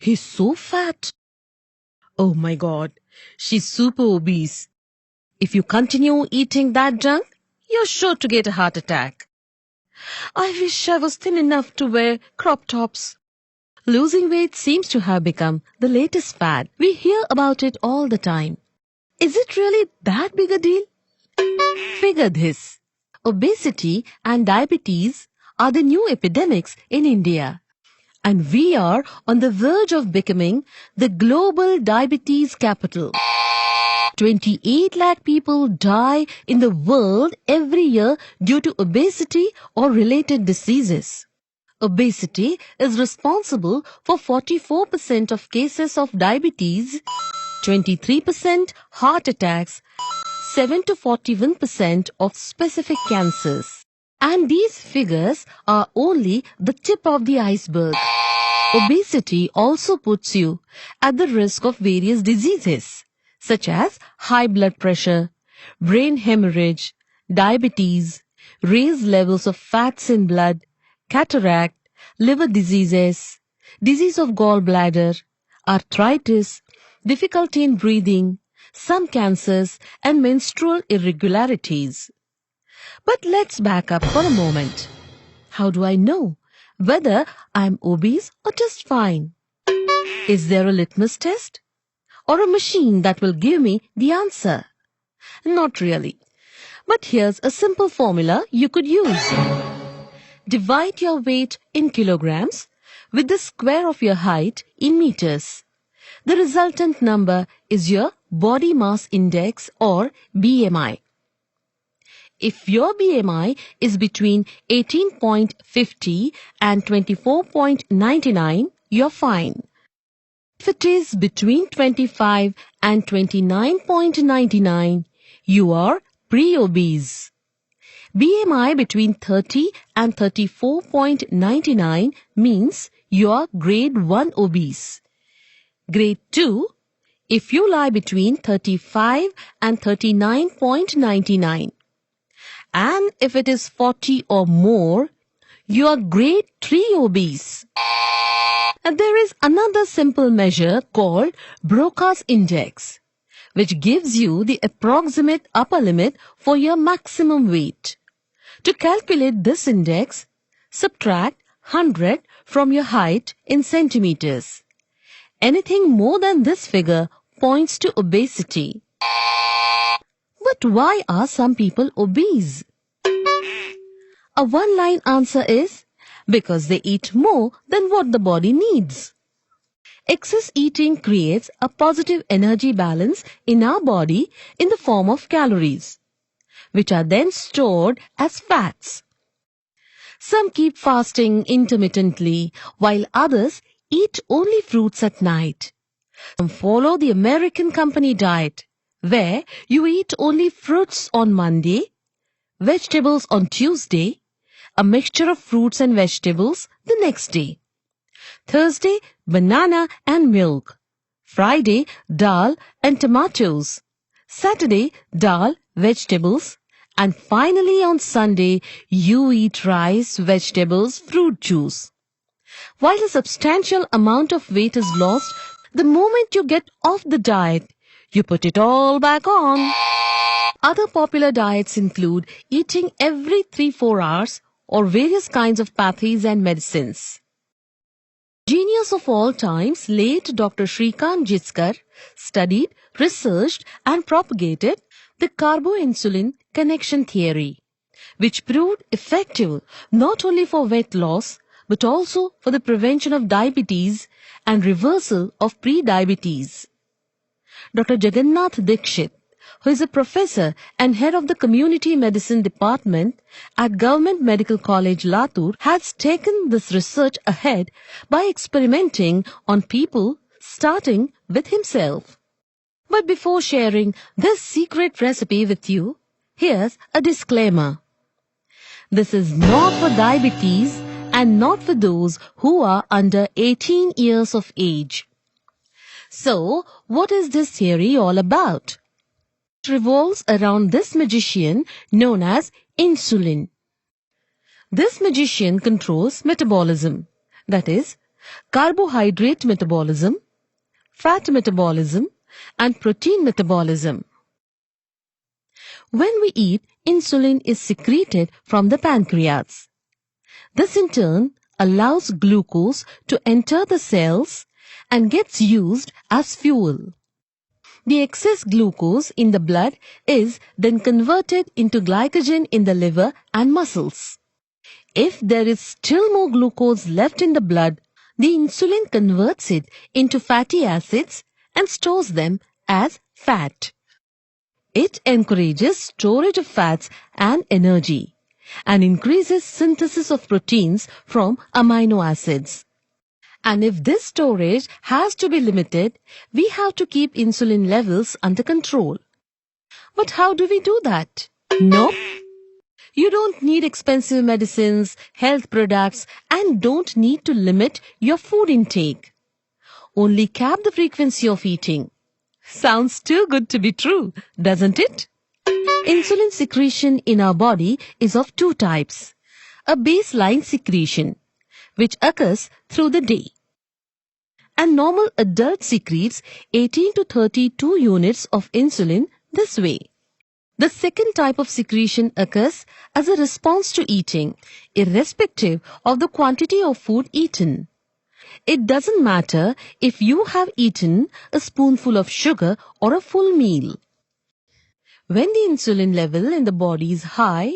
He's so fat. Oh my God, she's super obese. If you continue eating that junk, you're sure to get a heart attack. I wish I was thin enough to wear crop tops. Losing weight seems to have become the latest fad. We hear about it all the time. Is it really that big a deal? Figure this. Obesity and diabetes are the new epidemics in India. And we are on the verge of becoming the global diabetes capital. 28 lakh people die in the world every year due to obesity or related diseases. Obesity is responsible for 44% of cases of diabetes, 23% heart attacks, 7 to 41% of specific cancers. And these figures are only the tip of the iceberg. Obesity also puts you at the risk of various diseases, such as high blood pressure, brain hemorrhage, diabetes, raised levels of fats in blood, cataract, liver diseases, disease of gallbladder, arthritis, difficulty in breathing, some cancers, and menstrual irregularities. But let's back up for a moment. How do I know whether I'm obese or just fine? Is there a litmus test? Or a machine that will give me the answer? Not really. But here's a simple formula you could use. Divide your weight in kilograms with the square of your height in meters. The resultant number is your body mass index or BMI. If your BMI is between 18.50 and 24.99, you're fine. If it is between 25 and 29.99, you are pre-obese. BMI between 30 and 34.99 means you are grade 1 obese. Grade 2, if you lie between 35 and 39.99. And if it is 40 or more, you are grade 3 obese. And there is another simple measure called Broca's index, which gives you the approximate upper limit for your maximum weight. To calculate this index, subtract 100 from your height in centimeters. Anything more than this figure points to obesity. But why are some people obese? A one-line answer is because they eat more than what the body needs. Excess eating creates a positive energy balance in our body in the form of calories, which are then stored as fats. Some keep fasting intermittently, while others eat only fruits at night. Some follow the American company diet, where you eat only fruits on Monday, vegetables on Tuesday, a mixture of fruits and vegetables the next day. Thursday, banana and milk. Friday, dal and tomatoes. Saturday, dal, vegetables. And finally on Sunday, you eat rice, vegetables, fruit juice. While a substantial amount of weight is lost, the moment you get off the diet, you put it all back on. Other popular diets include eating every 3-4 hours or various kinds of pathies and medicines. Genius of all times, late Dr. Shrikant Jichkar studied, researched and propagated the carbo-insulin connection theory, which proved effective not only for weight loss but also for the prevention of diabetes and reversal of pre-diabetes. Dr. Jagannath Dikshit, who is a professor and head of the Community Medicine Department at Government Medical College Latur, has taken this research ahead by experimenting on people, starting with himself. But before sharing this secret recipe with you, here's a disclaimer. This is not for diabetes and not for those who are under 18 years of age. So, what is this theory all about? It revolves around this magician known as insulin. This magician controls metabolism, that is, carbohydrate metabolism, fat metabolism, and protein metabolism. When we eat, insulin is secreted from the pancreas. This in turn allows glucose to enter the cells and gets used as fuel. The excess glucose in the blood is then converted into glycogen in the liver and muscles. If there is still more glucose left in the blood, the insulin converts it into fatty acids and stores them as fat. It encourages storage of fats and energy and increases synthesis of proteins from amino acids. And if this storage has to be limited, we have to keep insulin levels under control. But how do we do that? Nope. You don't need expensive medicines, health products, and don't need to limit your food intake. Only cap the frequency of eating. Sounds too good to be true, doesn't it? Insulin secretion in our body is of two types. A baseline secretion, which occurs through the day. And normal adult secretes 18 to 32 units of insulin this way. The second type of secretion occurs as a response to eating, irrespective of the quantity of food eaten. It doesn't matter if you have eaten a spoonful of sugar or a full meal. When the insulin level in the body is high,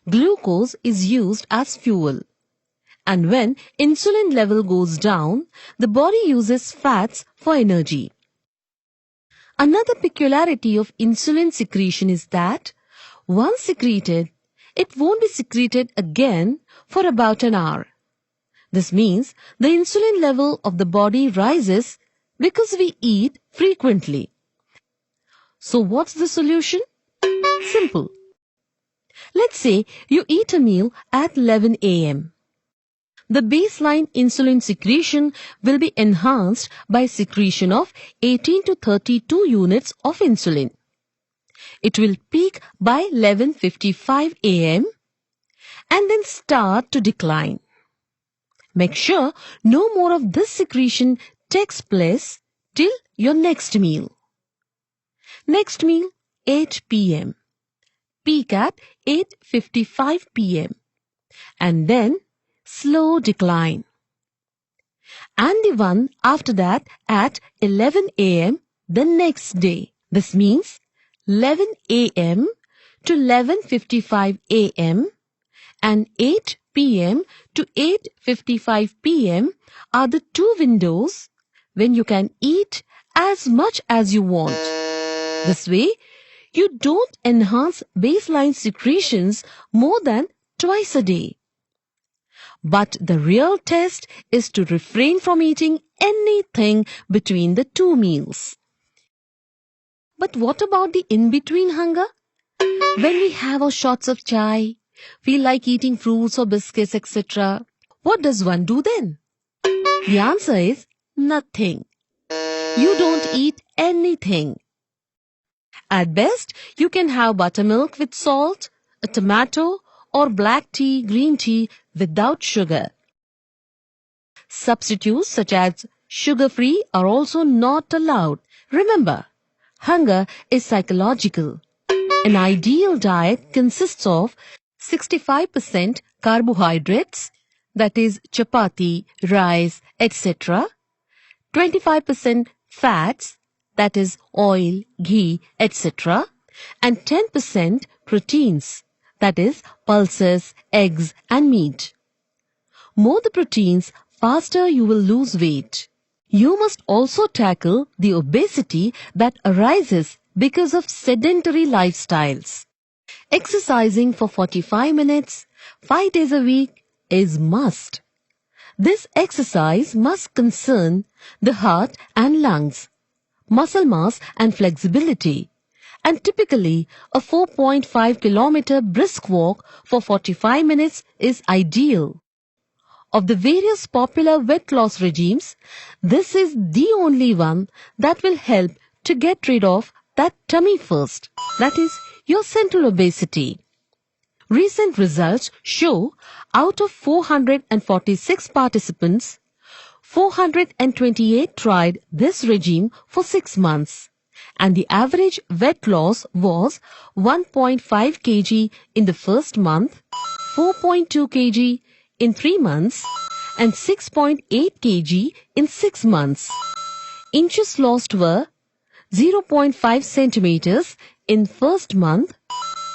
glucose is used as fuel. And when insulin level goes down, the body uses fats for energy. Another peculiarity of insulin secretion is that, once secreted, it won't be secreted again for about an hour. This means the insulin level of the body rises because we eat frequently. So what's the solution? Simple. Let's say you eat a meal at 11 a.m. The baseline insulin secretion will be enhanced by secretion of 18 to 32 units of insulin. It will peak by 11:55 a.m. and then start to decline. Make sure no more of this secretion takes place till your next meal. Next meal, 8 p.m. Peak at 8:55 p.m. and then slow decline. And the one after that at 11 a.m. the next day. This means 11 a.m. to 11:55 a.m. and 8 p.m. to 8:55 p.m. are the two windows when you can eat as much as you want. This way, you don't enhance baseline secretions more than twice a day. But the real test is to refrain from eating anything between the two meals. But what about the in-between hunger? When we have our shots of chai, feel like eating fruits or biscuits, etc. What does one do then? The answer is nothing. You don't eat anything. At best, you can have buttermilk with salt, a tomato, or black tea, green tea without sugar. Substitutes such as sugar-free are also not allowed. Remember, hunger is psychological. An ideal diet consists of 65% carbohydrates, that is chapati, rice, etc., 25% fats, that is oil, ghee, etc., and 10% proteins, that is pulses, eggs and meat. More the proteins, faster you will lose weight. You must also tackle the obesity that arises because of sedentary lifestyles. Exercising for 45 minutes, 5 days a week is must. This exercise must concern the heart and lungs, muscle mass and flexibility, and typically a 4.5 kilometer brisk walk for 45 minutes is ideal. Of the various popular weight loss regimes, this is the only one that will help to get rid of that tummy first, that is your central obesity. Recent results show out of 446 participants, 428 tried this regime for 6 months, and the average weight loss was 1.5 kg in the first month, 4.2 kg in 3 months, and 6.8 kg in 6 months. Inches lost were 0.5 centimeters in first month,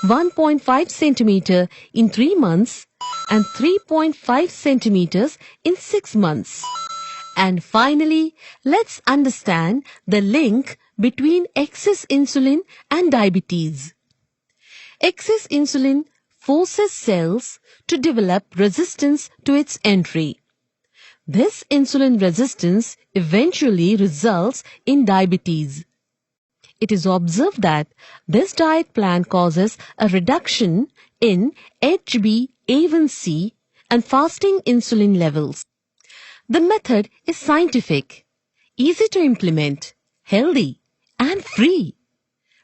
1.5 centimeter in 3 months, and 3.5 centimeters in 6 months. And finally, let's understand the link between excess insulin and diabetes. Excess insulin forces cells to develop resistance to its entry. This insulin resistance eventually results in diabetes. It is observed that this diet plan causes a reduction in HbA1c and fasting insulin levels. The method is scientific, easy to implement, healthy, and free.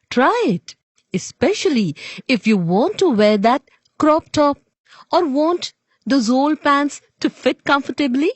Try it, especially if you want to wear that crop top or want those old pants to fit comfortably.